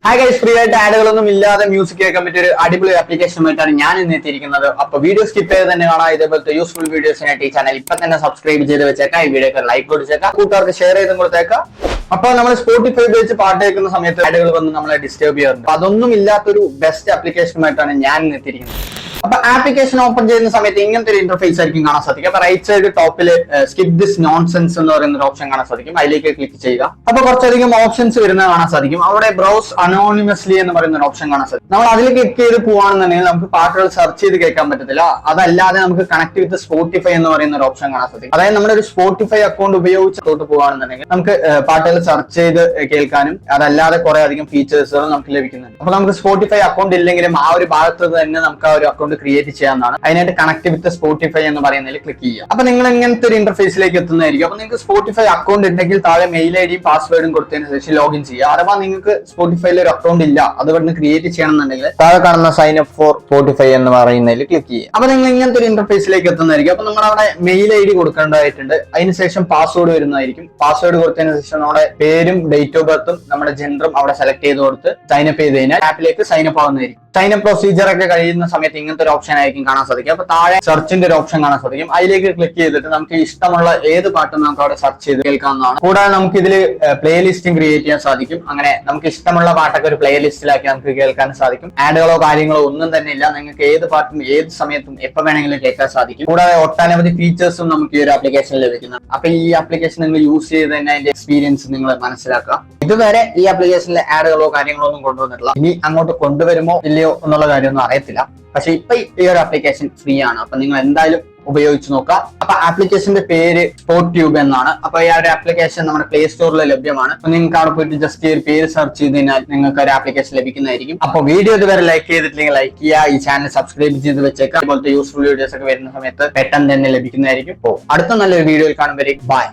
Hi guys, free ആയിട്ട് ആഡുകളൊന്നും ഇല്ലാതെ music കേൾക്കാൻ പറ്റിയ ഒരു അടിപൊളി ആപ്ലിക്കേഷനുമായിട്ടാണ് ഞാൻ ഇന്ന് എത്തിയിരിക്കുന്നത്. അപ്പൊ വീഡിയോ സ്കിപ്പ് ചെയ്ത് തന്നെ കാണാം. ഇതേപോലത്തെ യൂസ്ഫുൾ വീഡിയോസിനായിട്ട് ഈ ചാനൽ ഇപ്പൊ തന്നെ സബ്സ്ക്രൈബ് ചെയ്ത് വെച്ചേക്കാം. ഈ വീഡിയോക്ക് ലൈക്ക് കൊടുത്തേക്കാം, കൂട്ടുകാർക്ക് ഷെയർ ചെയ്തും കൊടുത്തേക്കാം. അപ്പൊ നമ്മൾ സ്പോട്ടിഫൈ ഉപയോഗിച്ച് പാട്ട് കേൾക്കുന്ന സമയത്ത് ആഡുകൾ വന്ന് നമ്മളെ ഡിസ്റ്റർബ് ചെയ്യാറുണ്ട്. അതൊന്നും ഇല്ലാത്തൊരു ബെസ്റ്റ് ആപ്ലിക്കേഷനുമായിട്ടാണ് ഞാൻ ഇന്ന് എത്തിയിരിക്കുന്നത്. അപ്പൊ ആപ്ലിക്കേഷൻ ഓപ്പൺ ചെയ്യുന്ന സമയത്ത് ഇങ്ങനത്തെ ഒരു ഇന്റർഫേസ് ആയിരിക്കും കാണാൻ സാധിക്കും. അപ്പൊ റൈറ്റ് സൈഡ് ടോപ്പിൽ സ്കിപ്പ് ദിസ് നോൺസെൻസ് എന്ന് പറയുന്ന ഒരു ഓപ്ഷൻ കാണാൻ സാധിക്കും. അതിലേക്ക് ക്ലിക്ക് ചെയ്യുക. അപ്പൊ കുറച്ചധികം ഓപ്ഷൻസ് വരുന്നത് കാണാൻ സാധിക്കും. അവിടെ ബ്രൗസ് അനോണിമസ്ലി എന്ന് പറയുന്ന ഒരു ഓപ്ഷൻ കാണാൻ സാധിക്കും. നമ്മൾ അതിൽ ക്ലിക്ക് ചെയ്ത് പോവാണെന്നുണ്ടെങ്കിൽ നമുക്ക് പാട്ടുകൾ സെർച്ച് ചെയ്ത് കേൾക്കാൻ പറ്റത്തില്ല. അതല്ലാതെ നമുക്ക് കണക്ട് വിത്ത് സ്പോട്ടിഫൈ എന്ന് പറയുന്ന ഒരു ഓപ്ഷൻ കാണാൻ സാധിക്കും. അതായത് നമ്മുടെ ഒരു സ്പോട്ടിഫൈ അക്കൗണ്ട് ഉപയോഗിച്ച് തൊട്ട് പോവാണെന്നുണ്ടെങ്കിൽ നമുക്ക് പാട്ടുകൾ സെർച്ച് ചെയ്ത് കേൾക്കാനും അതല്ലാതെ കുറെ അധികം ഫീച്ചേഴ്സുകൾ നമുക്ക് ലഭിക്കുന്നുണ്ട്. അപ്പൊ നമുക്ക് സ്പോട്ടിഫൈ അക്കൗണ്ട് ഇല്ലെങ്കിലും ആ ഒരു ഭാഗത്ത് തന്നെ നമുക്ക് ആ ഒരു അക്കൗണ്ട് ക്രിയേറ്റ് ചെയ്യാവുന്നതാണ്. അതിനായിട്ട് കണക്ട് വിത്ത് സ്പോട്ടിഫൈ എന്ന് പറയുന്നതിൽ ക്ലിക്ക് ചെയ്യുക. അപ്പൊ നിങ്ങൾ ഇങ്ങനത്തെ ഒരു ഇന്റർഫേസിലേക്ക് എത്തുന്നതായിരിക്കും. അപ്പൊ നിങ്ങൾക്ക് സ്പോട്ടിഫൈ അക്കൗണ്ട് ഉണ്ടെങ്കിൽ താഴെ മെയിൽ ഐ ഡിയും പാസ്വേഡും കൊടുത്തതിന് ശേഷം ലോഗിൻ ചെയ്യുക. അഥവാ നിങ്ങൾക്ക് സ്പോട്ടിഫൈയിൽ ഒരു അക്കൗണ്ട് ഇല്ല, അതുകൊണ്ട് ക്രിയേറ്റ് ചെയ്യണമെന്നുണ്ടെങ്കിൽ താഴെ കാണുന്ന സൈൻ അപ്പ് ഫോർ സ്പോട്ടിഫൈ എന്ന് പറയുന്നതിൽ ക്ലിക്ക് ചെയ്യുക. അപ്പൊ നിങ്ങൾ ഇങ്ങനത്തെ ഒരു ഇന്റർഫേസിലേക്ക് എത്തുന്നതായിരിക്കും. അപ്പൊ നമ്മൾ അവിടെ മെയിൽ ഐ ഡി കൊടുക്കേണ്ടതായിട്ടുണ്ട്. അതിനുശേഷം പാസ്വേഡ് വരുന്നതായിരിക്കും. പാസ്വേഡ് കൊടുത്തതിന് ശേഷം നമ്മുടെ പേരും ഡേറ്റ് ഓഫ് ബർത്തും നമ്മുടെ ജെൻഡറും അവിടെ സെലക്ട് ചെയ്ത് കൊടുത്ത് സൈൻ അപ്പ് ചെയ്ത് കഴിഞ്ഞാൽ ആപ്പിലേക്ക് സൈൻ അപ്പ് ആവുന്നതായിരിക്കും. സൈൻ അപ്പ് പ്രൊസീജിയർ ഒക്കെ കഴിയുന്ന സമയത്ത് ഇങ്ങനത്തെ ഒരു ഓപ്ഷൻ ആയിരിക്കും കാണാൻ സാധിക്കും. അപ്പൊ താഴെ സെർച്ചിന്റെ ഒരു ഓപ്ഷൻ കാണാൻ സാധിക്കും. അതിലേക്ക് ക്ലിക്ക് ചെയ്തിട്ട് നമുക്ക് ഇഷ്ടമുള്ള ഏത് പാട്ടും നമുക്ക് അവിടെ സെർച്ച് ചെയ്ത് കേൾക്കാവുന്നതാണ്. കൂടാതെ നമുക്ക് ഇതിൽ പ്ലേലിസ്റ്റും ക്രിയേറ്റ് ചെയ്യാൻ സാധിക്കും. അങ്ങനെ നമുക്ക് ഇഷ്ടമുള്ള പാട്ടൊക്കെ ഒരു പ്ലേലിസ്റ്റിലാക്കി നമുക്ക് കേൾക്കാൻ സാധിക്കും. ആഡുകളോ കാര്യങ്ങളോ ഒന്നും തന്നെ ഇല്ല. നിങ്ങൾക്ക് ഏത് പാട്ടും ഏത് സമയത്തും എപ്പോൾ വേണമെങ്കിലും കേൾക്കാൻ സാധിക്കും. കൂടാതെ ഒട്ടനവധി ഫീച്ചേഴ്സും നമുക്ക് ഈ ഒരു ആപ്ലിക്കേഷനിൽ ലഭിക്കുന്നു. അപ്പൊ ഈ ആപ്ലിക്കേഷൻ നിങ്ങൾ യൂസ് ചെയ്ത് തന്നെ അതിന്റെ എക്സ്പീരിയൻസ് നിങ്ങൾ മനസ്സിലാക്കുക. ഇതുവരെ ഈ ആപ്ലിക്കേഷനിലെ ആഡുകളോ കാര്യങ്ങളോ ഒന്നും കൊണ്ടുവന്നിട്ടില്ല. ഇനി അങ്ങോട്ട് കൊണ്ടുവരുമോ ഇല്ലയോ എന്നുള്ള കാര്യമൊന്നും അറിയത്തില്ല. പക്ഷെ ഇപ്പൊ ഈ ഒരു ആപ്ലിക്കേഷൻ ഫ്രീ ആണ്. അപ്പൊ നിങ്ങൾ എന്തായാലും ഉപയോഗിച്ച് നോക്കുക. അപ്പൊ ആപ്ലിക്കേഷന്റെ പേര് സ്പോട്ട് ട്യൂബ് എന്നാണ്. അപ്പൊ ഈ ഒരു ആപ്ലിക്കേഷൻ നമ്മുടെ പ്ലേ സ്റ്റോറിൽ ലഭ്യമാണ്. അപ്പൊ നിങ്ങൾക്ക് അവിടെ പോയിട്ട് ജസ്റ്റ് ഈ ഒരു പേര് സെർച്ച് ചെയ്ത് കഴിഞ്ഞാൽ നിങ്ങൾക്ക് ഒരു ആപ്ലിക്കേഷൻ ലഭിക്കുന്നതായിരിക്കും. അപ്പൊ വീഡിയോ ഇതുവരെ ലൈക്ക് ചെയ്തിട്ടില്ലെങ്കിൽ ലൈക്ക് ചെയ്യുക. ഈ ചാനൽ സബ്സ്ക്രൈബ് ചെയ്ത് വെച്ചേക്കാം. അതുപോലത്തെ യൂസ്ഫുൾ വീഡിയോസ് ഒക്കെ വരുന്ന സമയത്ത് പെട്ടെന്ന് തന്നെ ലഭിക്കുന്നതായിരിക്കും. അടുത്ത നല്ലൊരു വീഡിയോയിൽ കാണുമ്പോഴേക്കും ബൈ.